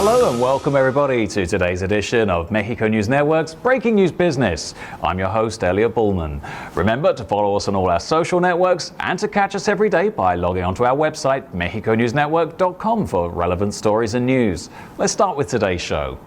Hello and welcome everybody to today's edition of Mexico News Network's Breaking News Business. I'm your host, Elliot Bullman. Remember to follow us on all our social networks and to catch us every day by logging onto our website, mexiconewsnetwork.com, for relevant stories and news. Let's start with today's show.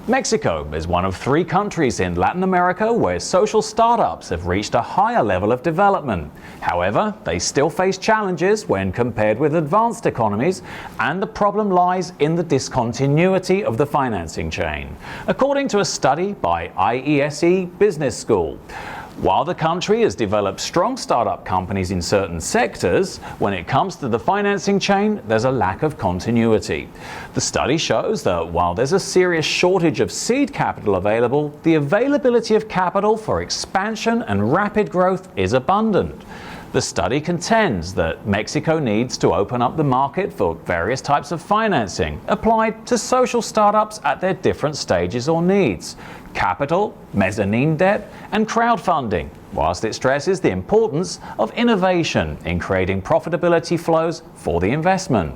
Mexico is one of 3 countries in Latin America where social startups have reached a higher level of development. However, they still face challenges when compared with advanced economies, and the problem lies in the discontinuity of the financing chain, according to a study by IESE Business School. While the country has developed strong startup companies in certain sectors, when it comes to the financing chain, there's a lack of continuity. The study shows that while there's a serious shortage of seed capital available, the availability of capital for expansion and rapid growth is abundant. The study contends that Mexico needs to open up the market for various types of financing applied to social startups at their different stages or needs: capital, mezzanine debt, and crowdfunding, whilst it stresses the importance of innovation in creating profitability flows for the investment.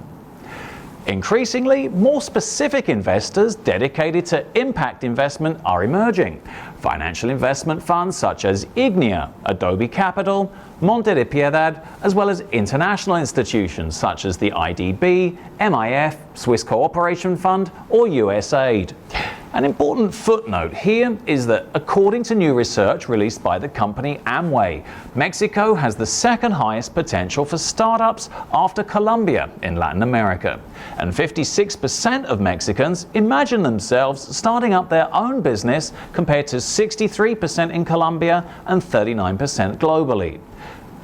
Increasingly, more specific investors dedicated to impact investment are emerging. Financial investment funds such as Ignia, Adobe Capital, Monte de Piedad, as well as international institutions such as the IDB, MIF, Swiss Cooperation Fund, or USAID. An important footnote here is that according to new research released by the company Amway, Mexico has the second highest potential for startups after Colombia in Latin America. And 56% of Mexicans imagine themselves starting up their own business compared to 63% in Colombia and 39% globally.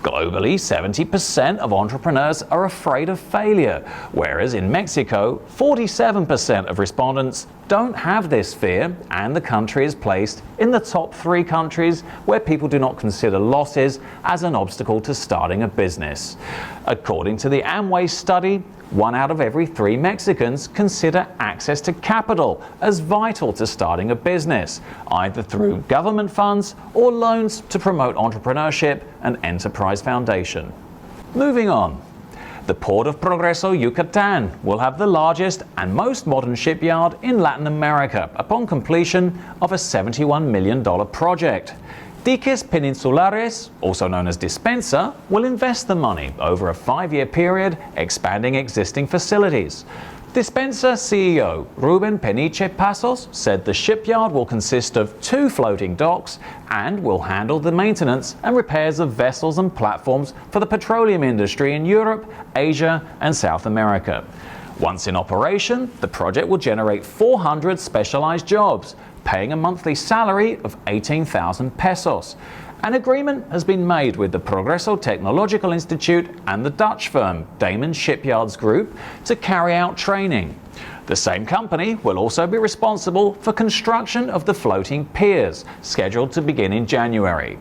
Globally, 70% of entrepreneurs are afraid of failure, whereas in Mexico, 47% of respondents don't have this fear, and the country is placed in the top 3 countries where people do not consider losses as an obstacle to starting a business. According to the Amway study, 1 out of every 3 Mexicans consider access to capital as vital to starting a business, either through government funds or loans to promote entrepreneurship and enterprise foundation. Moving on. The port of Progreso, Yucatan, will have the largest and most modern shipyard in Latin America upon completion of a $71 million project. Diques Peninsulares, also known as Dispensa, will invest the money over a 5-year period, expanding existing facilities. Dispensa CEO Ruben Peniche Pasos said the shipyard will consist of 2 floating docks and will handle the maintenance and repairs of vessels and platforms for the petroleum industry in Europe, Asia, and South America. Once in operation, the project will generate 400 specialized jobs, paying a monthly salary of 18,000 pesos. An agreement has been made with the Progreso Technological Institute and the Dutch firm Damen Shipyards Group to carry out training. The same company will also be responsible for construction of the floating piers, scheduled to begin in January.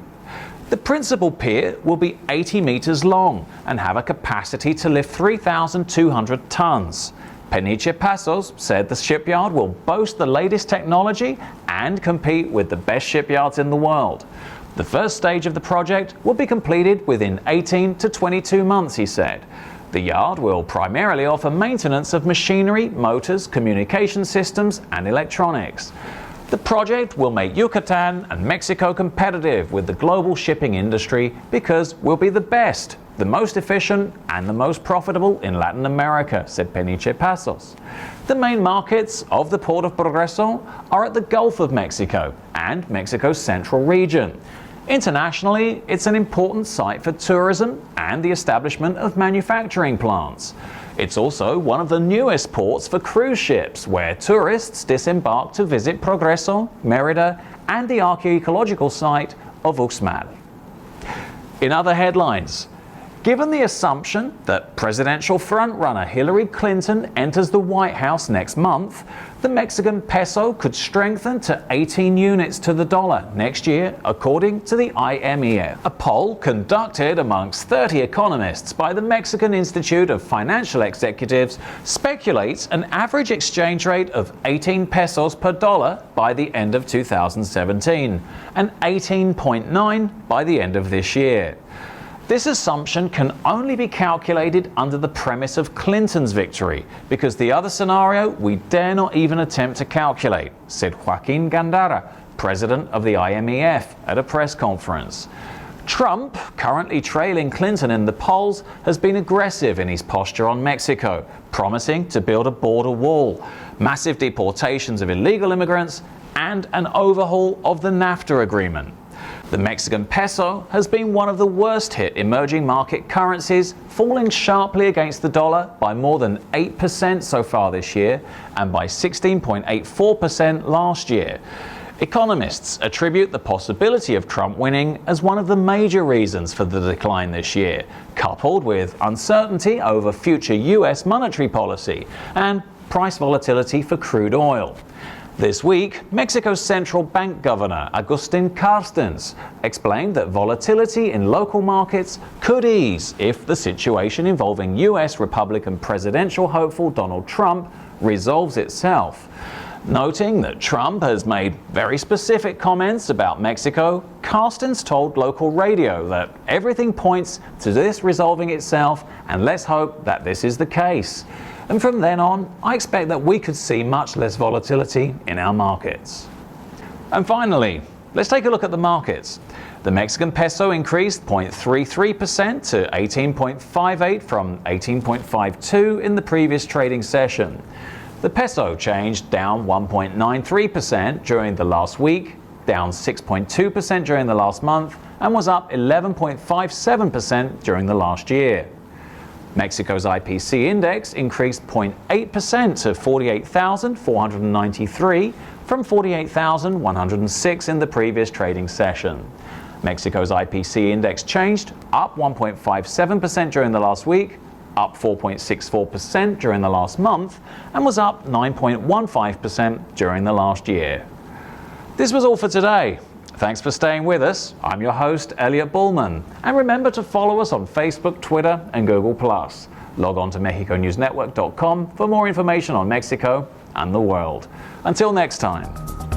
The principal pier will be 80 meters long and have a capacity to lift 3,200 tons. Peniche Pasos said the shipyard will boast the latest technology and compete with the best shipyards in the world. The first stage of the project will be completed within 18 to 22 months, he said. The yard will primarily offer maintenance of machinery, motors, communication systems, and electronics. The project will make Yucatan and Mexico competitive with the global shipping industry because we'll be the best, the most efficient, and the most profitable in Latin America, said Peniche Pasos. The main markets of the Port of Progreso are at the Gulf of Mexico and Mexico's central region. Internationally, it's an important site for tourism and the establishment of manufacturing plants. It's also one of the newest ports for cruise ships, where tourists disembark to visit Progreso, Mérida, and the archaeological site of Uxmal. In other headlines, given the assumption that presidential frontrunner Hillary Clinton enters the White House next month, the Mexican peso could strengthen to 18 units to the dollar next year, according to the IMEF. A poll conducted amongst 30 economists by the Mexican Institute of Financial Executives speculates an average exchange rate of 18 pesos per dollar by the end of 2017 and 18.9 by the end of this year. This assumption can only be calculated under the premise of Clinton's victory, because the other scenario we dare not even attempt to calculate, said Joaquin Gandara, president of the IMEF, at a press conference. Trump, currently trailing Clinton in the polls, has been aggressive in his posture on Mexico, promising to build a border wall, massive deportations of illegal immigrants, and an overhaul of the NAFTA agreement. The Mexican peso has been one of the worst hit emerging market currencies, falling sharply against the dollar by more than 8% so far this year and by 16.84% last year. Economists attribute the possibility of Trump winning as one of the major reasons for the decline this year, coupled with uncertainty over future US monetary policy and price volatility for crude oil. This week, Mexico's central bank governor, Agustin Carstens, explained that volatility in local markets could ease if the situation involving US Republican presidential hopeful Donald Trump resolves itself. Noting that Trump has made very specific comments about Mexico, Carstens told local radio that everything points to this resolving itself, and let's hope that this is the case. And from then on, I expect that we could see much less volatility in our markets. And finally, let's take a look at the markets. The Mexican peso increased 0.33% to 18.58 from 18.52 in the previous trading session. The peso changed down 1.93% during the last week, down 6.2% during the last month, and was up 11.57% during the last year. Mexico's IPC index increased 0.8% to 48,493 from 48,106 in the previous trading session. Mexico's IPC index changed, up 1.57% during the last week, up 4.64% during the last month, and was up 9.15% during the last year. This was all for today. Thanks for staying with us. I'm your host, Elliot Bullman. And remember to follow us on Facebook, Twitter, and Google+. Log on to MexicoNewsNetwork.com for more information on Mexico and the world. Until next time.